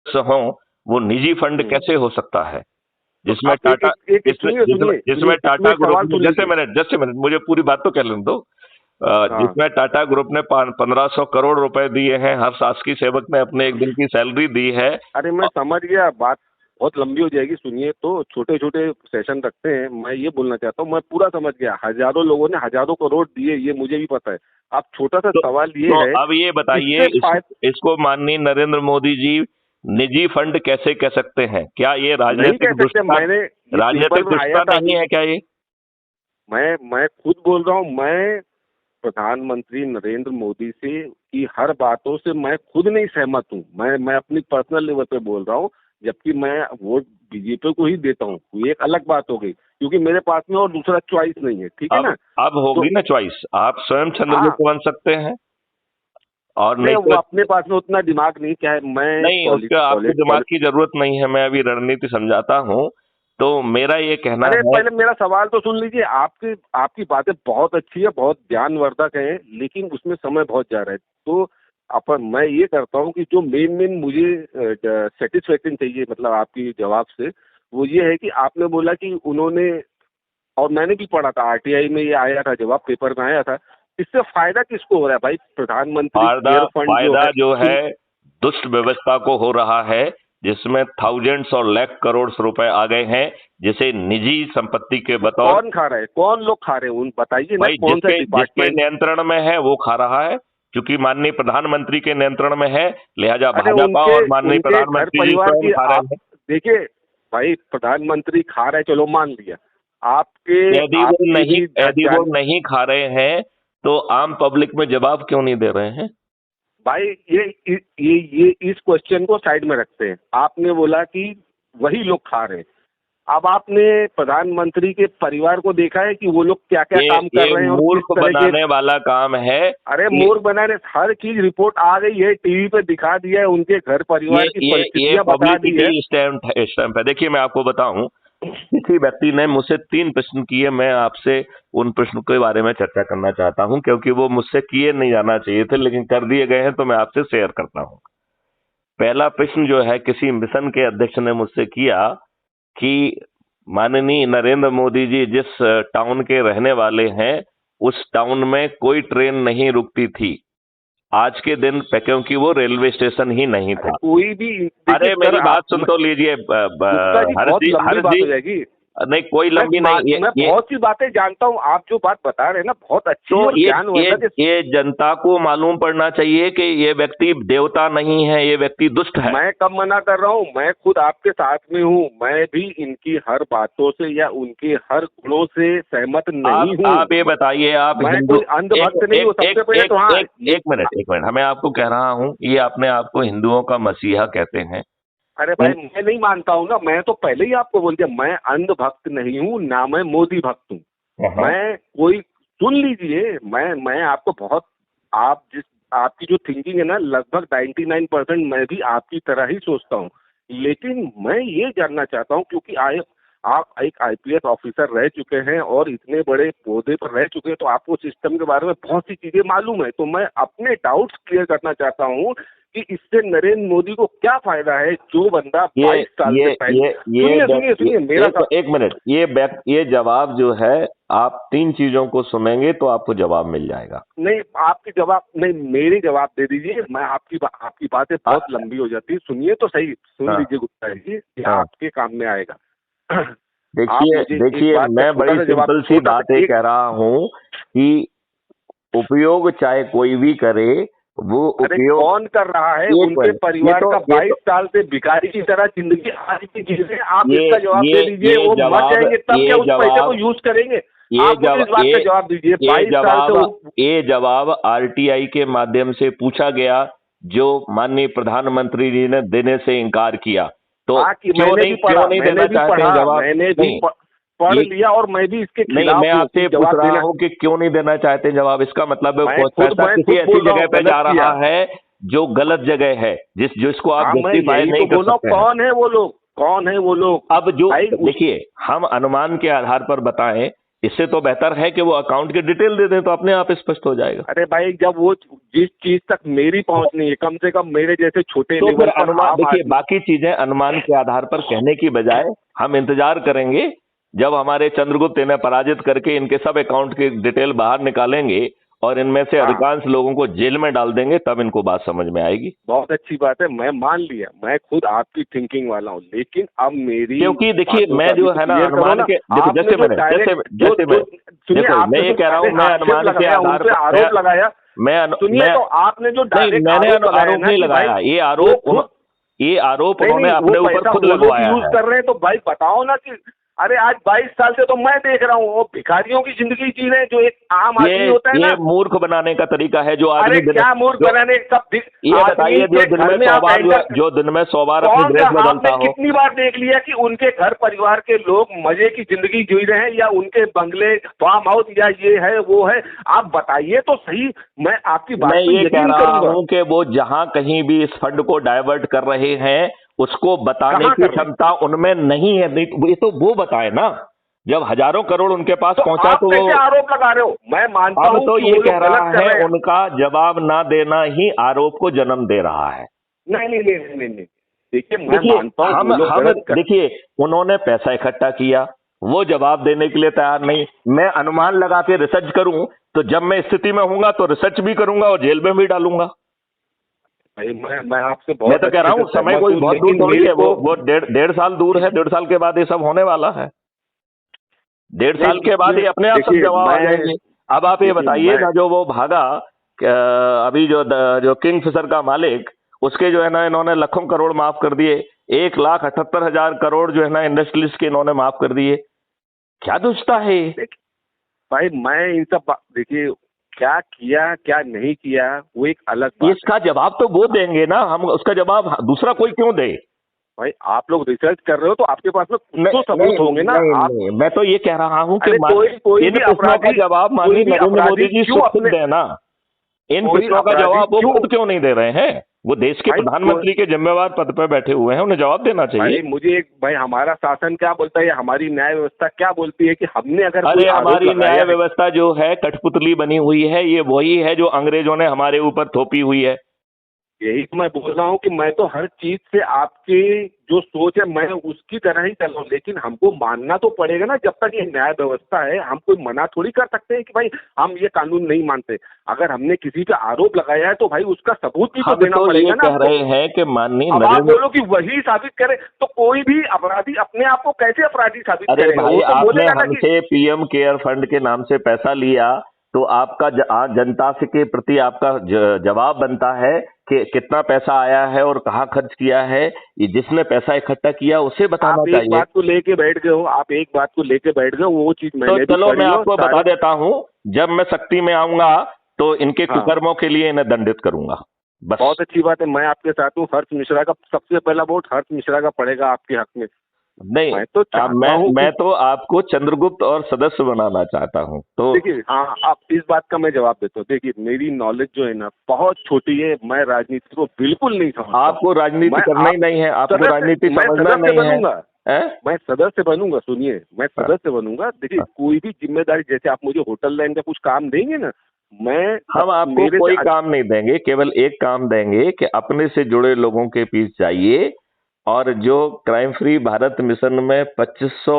हों, वो निजी फंड कैसे हो सकता है तो जिसमें आप एक टाटा एक एक जिसमें सुनिए जिसमें सुनिए जिसमें सुनिए, इसमें टाटा एक ग्रुप सवाल ने, सुन लीजिए। जस्ट मिनट मुझे पूरी बात तो कह लेने दो। हाँ, जिसमें टाटा ग्रुप ने 1500 करोड़ रुपए दिए हैं, हर शासकीय सेवक ने अपने एक दिन की सैलरी दी है। अरे मैं समझ गया, बात बहुत लंबी हो जाएगी, सुनिए तो छोटे छोटे सेशन रखते हैं। मैं ये बोलना चाहता हूँ, मैं पूरा समझ गया, हजारों लोगों ने हजारों करोड़ दिए, ये मुझे भी पता है। अब छोटा सा तो, सवाल ये तो है, अब ये बताइए, इससे फायदा इसको माननीय नरेंद्र मोदी जी निजी फंड कैसे कह सकते हैं? क्या ये नहीं कह राजनीतिक सकते। दुष्टता, मैंने ये पेपर राजनीतिक में आया दुष्टता था, नहीं है क्या ये? मैं खुद बोल रहा हूँ, मैं प्रधानमंत्री नरेंद्र मोदी से की हर बातों से मैं खुद नहीं सहमत हूँ। मैं अपनी पर्सनल लेवल पे बोल रहा हूँ, जबकि मैं वोट बीजेपी को ही देता हूँ। ये एक अलग बात हो गई, क्योंकि मेरे पास में और दूसरा चॉइस नहीं है, ठीक है ना। अब होगी तो ना चॉइस, आप स्वयं हाँ, चंद्रगुप्त बन सकते हैं, और नहीं नहीं वो तो अपने पास में उतना दिमाग नहीं, क्या है, मैं नहीं, उसका आपको दिमाग की जरूरत नहीं है, मैं अभी रणनीति समझाता हूँ। तो मेरा ये कहना अरे है, पहले मेरा सवाल तो सुन लीजिए। आपकी आपकी बातें बहुत अच्छी है, बहुत ज्ञानवर्धक है, लेकिन उसमें समय बहुत जा रहा है। तो अपन मैं ये करता हूँ कि जो मेन मेन मुझे सेटिस्फेक्शन चाहिए, मतलब आपकी जवाब से, वो ये है कि आपने बोला कि उन्होंने, और मैंने भी पढ़ा था आरटीआई में, ये आया था जवाब, पेपर में आया था। इससे फायदा किसको हो रहा है भाई? प्रधानमंत्री फायदा केयर फंड जो फायदा है, जो है सुन, दुष्ट व्यवस्था को हो रहा है, जिसमें थाउजेंड्स और लाख करोड़ रुपए आ गए हैं, जिसे निजी संपत्ति के तो बतौर, कौन खा रहा है, कौन लोग खा रहे हैं, उन बताइए ना, भाई कौन सा जिसके जिसके डिपार्टमेंट। नियंत्रण में है वो खा रहा है, क्योंकि माननीय प्रधानमंत्री के नियंत्रण में है, लिहाजा अरे भाजपा उनके और माननीय उनके घर प्रधानमंत्री जी परिवार स्वयं की, खा आप रहे हैं। देखिए भाई, प्रधानमंत्री खा रहे, चलो मान लिया। आपके यदि वो आपकी नहीं भी यदि वो जान, नहीं खा रहे हैं, तो आम पब्लिक में जवाब क्यों नहीं दे रहे हैं? भाई ये इस क्वेश्चन को साइड में रखते हैं। आपने बोला कि वही लोग खा रहे हैं। अब आपने प्रधानमंत्री के परिवार को देखा है कि वो लोग क्या क्या काम कर ये रहे हैं और किस मूर्ख तरह के। बनाने वाला काम है। अरे ये मूर्ख बनाने, हर चीज रिपोर्ट आ गई है, टीवी पे दिखा दिया है, उनके घर ये परिवार की ये परिस्थितियां बता दी है। पब्लिसिटी स्टैंप है। देखिए, मैं आपको बताऊं, किसी व्यक्ति ने मुझसे 3 प्रश्न किए, मैं आपसे उन प्रश्न के बारे में चर्चा करना चाहता हूं, क्योंकि वो मुझसे किए नहीं जाना चाहिए थे, लेकिन कर दिए गए हैं, तो मैं आपसे शेयर करता हूं। पहला प्रश्न जो है, किसी मिशन के अध्यक्ष ने मुझसे किया कि माननीय नरेंद्र मोदी जी जिस टाउन के रहने वाले हैं, उस टाउन में कोई ट्रेन नहीं रुकती थी आज के दिन पे, क्योंकि वो रेलवे स्टेशन ही नहीं अरे था। कोई भी, देखिए अरे सर, मेरी आप बात सुन तो लीजिए, गुप्ता जी, हर्ष बहुत जी, लंबी हर्ष बात जी, हो जाएगी। नहीं कोई लंबी नहीं, मैं बहुत सी बातें जानता हूँ, आप जो बात बता रहे हैं ना, बहुत तो अच्छी और ज्ञानवर्धक है। ये जनता को मालूम पड़ना चाहिए कि ये व्यक्ति देवता नहीं है, ये व्यक्ति दुष्ट है। मैं कब मना कर रहा हूँ, मैं खुद आपके साथ में हूँ, मैं भी इनकी हर बातों से या उनके हर गुणों से सहमत नहीं हूँ। आप ये बताइए, आप मैं हिंदू, कोई अंधभक्त नहीं हूँ, सबसे पहले तो। हाँ, एक मिनट, मैं आपको कह रहा हूँ, ये अपने आप को हिंदुओं का मसीहा कहते हैं। अरे भाई, मैं नहीं मानता हूँ ना, मैं तो पहले ही आपको बोल दिया, मैं अंधभक्त नहीं हूँ ना, मैं मोदी भक्त हूँ। हाँ, मैं कोई, सुन लीजिए, मैं आपको बहुत, आप जिस, आपकी जो थिंकिंग है ना, लगभग 99% मैं भी आपकी तरह ही सोचता हूँ। लेकिन मैं ये जानना चाहता हूँ, क्योंकि आप एक आईपीएस ऑफिसर रह चुके हैं और इतने बड़े पौधे पर रह चुके हैं, तो आपको सिस्टम के बारे में बहुत सी चीजें मालूम है। तो मैं अपने डाउट्स क्लियर करना चाहता हूँ कि इससे नरेंद्र मोदी को क्या फायदा है, जो बंदा 22 साल से पहले। सुनिए सुनिए सुनिए मेरा एक मिनट, ये जवाब जो है, आप 3 चीजों को सुनेंगे तो आपको जवाब मिल जाएगा। नहीं, आपकी जवाब नहीं, मेरी जवाब दे दीजिए। मैं आपकी बातें बहुत लंबी हो जाती है, सुनिए तो सही, सुन हाँ, लीजिए गुप्ता जी, ये हाँ। आपके काम में आएगा। आप देखिए मुझे एक देखिए, बात का मैं छोटा बड़ी सा जवाब, सिंपल सी छोटा बात सा ये एक। कह रहा हूँ कि उपयोग चाहे कोई भी करे, वो अरे उपयोग, कौन कर रहा है? एक उनके मिनट, परिवार का 22 साल से भिखारी की तरह जिंदगी आज की जी रहे हैं। आप ये इसका जवाब दे दीजिए। ये वो मर जवाब जाएंगे तब क्या ये उस पैसे को जवाब यूज करेंगे? ये आप मुझे जवाब इस बात का जवाब दीजिए। ये 22 साल से जवाब वो, ये जवाब आरटीआई के माध्यम से पूछा गया, जो माननीय प्रधानमंत्री जी ने देने से इनकार किया। तो हाँ, कि मैंने भी पढ़ा, क्यों नहीं मैंने देना भी चाहते हैं पढ़ा, जवाब? मैंने भी नहीं, पढ़ ये लिया, और मैं भी इसके नहीं, मैं खिलाफ हूँ आपसे कि पूछ जवाब रहा देना। हूं कि क्यों नहीं देना चाहते हैं जवाब। इसका मतलब है वो पैसा मैं किसी खुद ऐसी बोल रहा जगह हूँ, पे गलत जा किया। रहा है जो गलत जगह है, जिसको आप हाँ, मैं जस्टिफाई यही नहीं तो कर बोल रहा हूँ, सकते हैं। कौन है वो लोग, कौन है वो लोग? अब जो भाई देखिए, हम अनुमान के आधार पर बताएं इससे तो बेहतर है कि वो अकाउंट की डिटेल दे दें, तो अपने आप स्पष्ट हो जाएगा। अरे भाई, जब वो जिस चीज तक मेरी पहुंच नहीं है, कम से कम मेरे जैसे छोटे तो लेवल फिर पर अनुमान, आम देखिए आदमी। बाकी चीजें अनुमान के आधार पर कहने की बजाय हम इंतजार करेंगे जब हमारे चंद्रगुप्त इन्हें पराजित करके इनके सब अकाउंट की डिटेल बाहर निकालेंगे और इनमें से हाँ, अधिकांश लोगों को जेल में डाल देंगे, तब इनको बात समझ में आएगी। बहुत अच्छी बात है, मैं मान लिया, मैं खुद आपकी थिंकिंग वाला हूँ, लेकिन अब मेरी क्योंकि देखिए बातों मैं का भी जो तो है ना क्लियर करो अनुमान ना। के, देखो आपने जैसे जो मैंने डायरेक्ट जैसे मैं सुनिए, देखो मैं आपने ये जो कह रहा हूँ, डायरेक्ट मैं आक्षेप अनुमान के लगाया, उन आधार पे पर आरोप लगाया, सुनिए, मैं तो आपने जो नहीं, डायरेक्ट मैंने आरोप लगाया आरोप ना नहीं कि भाई लगाया, वो ये आरोप नहीं उन्होंने नहीं, वो अपने ऊपर पैसा खुद वो लोग लगवाया यूज है। कर रहे हैं, तो भाई बताओ ना कि अरे आज 22 साल से तो मैं देख रहा हूँ, वो भिखारियों की जिंदगी जी रहे हैं, जो एक आम आदमी होता है ये ना। मूर्ख बनाने का तरीका है जो अरे आदमी क्या मूर्ख जो बनाने, सब ये आदमी बताइए, के घर में आप एंटर, जो दिन में 100 बार अपनी कौन सा ड्रेस आपने बदलता हो। कितनी बार देख लिया कि उनके घर परिवार के लोग मजे की जिंदगी जी रहे हैं, या उनके बंगले फार्म हाउस या ये है वो है, आप बताइए तो सही, मैं आपकी मैं बात पे ये कह यकीन रहा करूंगा। हूं कि वो जहां कहीं भी इस फंड को डाइवर्ट कर रहे हैं उसको बताने कहाँ की कर रहे हैं? क्षमता उनमें नहीं है। ये तो वो बताए ना, जब हजारों करोड़ उनके पास तो पहुंचा आप तो कैसे वो आरोप लगा रहे हो? मैं मानता अब हूं तो कि ये वो कह लोग रहा गलत कर है रहे हैं। उनका जवाब ना देना ही आरोप को जन्म दे रहा है। नहीं नहीं नहीं नहीं नहीं नहीं। देखिए, मैं देखिए मानता हूँ हम वो लोग हम गलत कर। देखिए उन्होंने पैसा इकट्ठा किया, वो जवाब देने के लिए तैयार नहीं। मैं अनुमान लगा के रिसर्च करूं तो जब मैं स्थिति में होऊंगा तो रिसर्च भी करूंगा और जेल में भी डालूंगा। भाई मैं आपसे मैं बहुत तो कह रहा अच्छे से हूं समय सहमत कोई हूँ, बहुत दूर लेकिन थोड़ी मेरे है, को वो डेढ़ साल दूर है, 1.5 साल के बाद ये सब होने वाला है। 1.5 साल नहीं, के बाद ये अपने आप सब देखिए जवाब आ मैं जाएंगे। अब आप ये देखिए बताइए मैं ना, जो वो भागा अभी जो किंग फिशर का मालिक, उसके जो है ना इन्होंने लाखों करोड़ माफ कर दिए। 1,78,000 करोड़ जो है ना इंडस्ट्रीज के इन्होंने माफ कर दिए। क्या दुष्टता है ये? देख भाई, मैं इन सब देखिए, क्या किया क्या नहीं किया वो एक अलग बात है। इसका जवाब तो वो देंगे ना, हम उसका जवाब दूसरा कोई क्यों दे? भाई आप लोग रिसर्च कर रहे हो तो आपके पास में कुछ नहीं तो सबूत होंगे ना। नहीं आप नहीं, मैं तो ये कह रहा हूं कि अरे कोई इन भी प्रश्नों का अपराधी, जवाब कोई माननीय भी नरेंद्र मोदी अपराधी जी क्यों खुद अपने, देना। इन कोई प्रश्नों का अपराधी जवाब वो क्यों, खुद क्यों नहीं दे रहे हैं? वो देश के भाई प्रधानमंत्री के जिम्मेवार पद पर बैठे हुए हैं, उन्हें जवाब देना चाहिए। भाई मुझे एक, भाई हमारा शासन क्या बोलता है, हमारी न्याय व्यवस्था क्या बोलती है कि हमने अगर कोई अरे आरोप हमारी न्याय लगाया है। व्यवस्था जो है कठपुतली बनी हुई है, ये वही है जो अंग्रेजों ने हमारे ऊपर थोपी हुई है। यही तो मैं बोल रहा हूँ कि मैं तो हर चीज से आपकी जो सोच है मैं उसकी तरह ही चल रहा हूँ, लेकिन हमको मानना तो पड़ेगा ना। जब तक ये न्याय व्यवस्था है, हम कोई मना थोड़ी कर सकते हैं कि भाई हम ये कानून नहीं मानते। अगर हमने किसी पे आरोप लगाया है तो भाई उसका सबूत भी तो हम देना तो पड़ेगा ये ना कह आपको। रहे हैं कि माननीय अब आप नरेंद्र, बोलो कि वही साबित करे, तो कोई भी अपराधी अपने आप को कैसे अपराधी साबित अरे करेगा? भाई वो तो आपने बोलेगा ना कि हमसे पीएम केयर फंड के नाम से पैसा लिया, तो आपका जनता से के प्रति आपका जवाब बनता है कि कितना पैसा आया है और कहाँ खर्च किया है। ये जिसने पैसा इकट्ठा किया उसे बताना आप एक चाहिए। बात को लेके बैठ गए हो, आप एक बात को लेके बैठ गए हो, वो चीज तो मैंने भी चलो पढ़ी मैं हो आपको बता सारे। देता हूं, जब मैं शक्ति में आऊंगा तो इनके हाँ, कुकर्मों के लिए इन्हें दंडित करूंगा, बस। बहुत अच्छी बात है, मैं आपके साथ हूँ। हर्ष मिश्रा का सबसे पहला वोट हर्ष मिश्रा का पड़ेगा आपके हक में। नहीं, मैं तो चाहता हूँ मैं कि तो आपको चंद्रगुप्त और सदस्य बनाना चाहता हूं। तो देखिए, हाँ, आप इस बात का मैं जवाब देता हूँ। देखिए, मेरी नॉलेज जो है ना बहुत छोटी है, मैं राजनीति को बिल्कुल नहीं समझता। आपको राजनीति करना ही नहीं है, आपको राजनीति मैं समझना सदस्य नहीं है, बनूंगा, मैं सदस्य बनूंगा, सुनिए, मैं हाँ, सदस्य बनूंगा। देखिए, हाँ। कोई भी जिम्मेदारी, जैसे आप मुझे होटल लाइन का कुछ काम देंगे ना, मैं हम आपको मेरे कोई से काम नहीं देंगे, केवल एक काम देंगे कि अपने से जुड़े लोगों के बीच जाइए और जो क्राइम फ्री भारत मिशन में 2500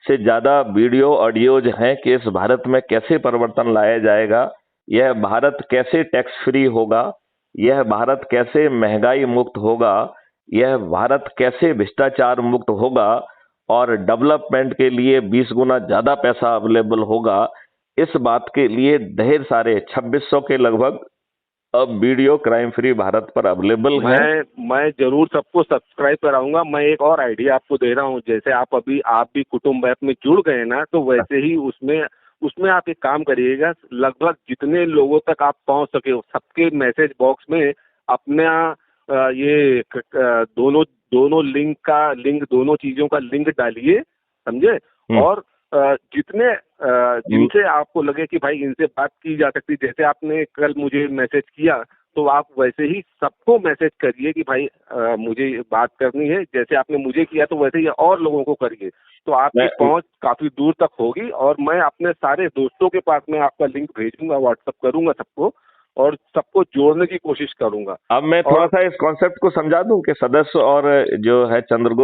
से ज्यादा वीडियो ऑडियोज हैं कि इस भारत में कैसे परिवर्तन लाया जाएगा, यह भारत कैसे टैक्स फ्री होगा, यह भारत कैसे महंगाई मुक्त होगा, यह भारत कैसे भ्रष्टाचार मुक्त होगा और डेवलपमेंट के लिए 20 गुना ज्यादा पैसा अवेलेबल होगा, इस बात के लिए ढेर सारे 2600 के लगभग अब वीडियो क्राइम फ्री भारत पर अवेलेबल है। मैं जरूर सबको सब्सक्राइब कराऊंगा। मैं एक और आइडिया आपको दे रहा हूँ, जैसे आप भी कुटुंब ऐप में जुड़ गए ना, तो वैसे ही उसमें उसमें आप एक काम करिएगा, लगभग जितने लोगों तक आप पहुंच सके सबके मैसेज बॉक्स में अपना ये दोनों दोनों लिंक दोनों चीजों का लिंक डालिए, समझे। और जिनसे आपको लगे कि भाई इनसे बात की जा सकती, जैसे आपने कल मुझे मैसेज किया, तो आप वैसे ही सबको मैसेज करिए कि भाई मुझे बात करनी है, जैसे आपने मुझे किया तो वैसे ही और लोगों को करिए, तो आपकी मैं पहुंच काफी दूर तक होगी। और मैं अपने सारे दोस्तों के पास में आपका लिंक भेजूंगा, व्हाट्सअप करूंगा सबको, और सबको जोड़ने की कोशिश करूंगा। अब मैं थोड़ा और सा इस कॉन्सेप्ट को समझा दूं कि सदस्य और जो है चंद्रगुप्त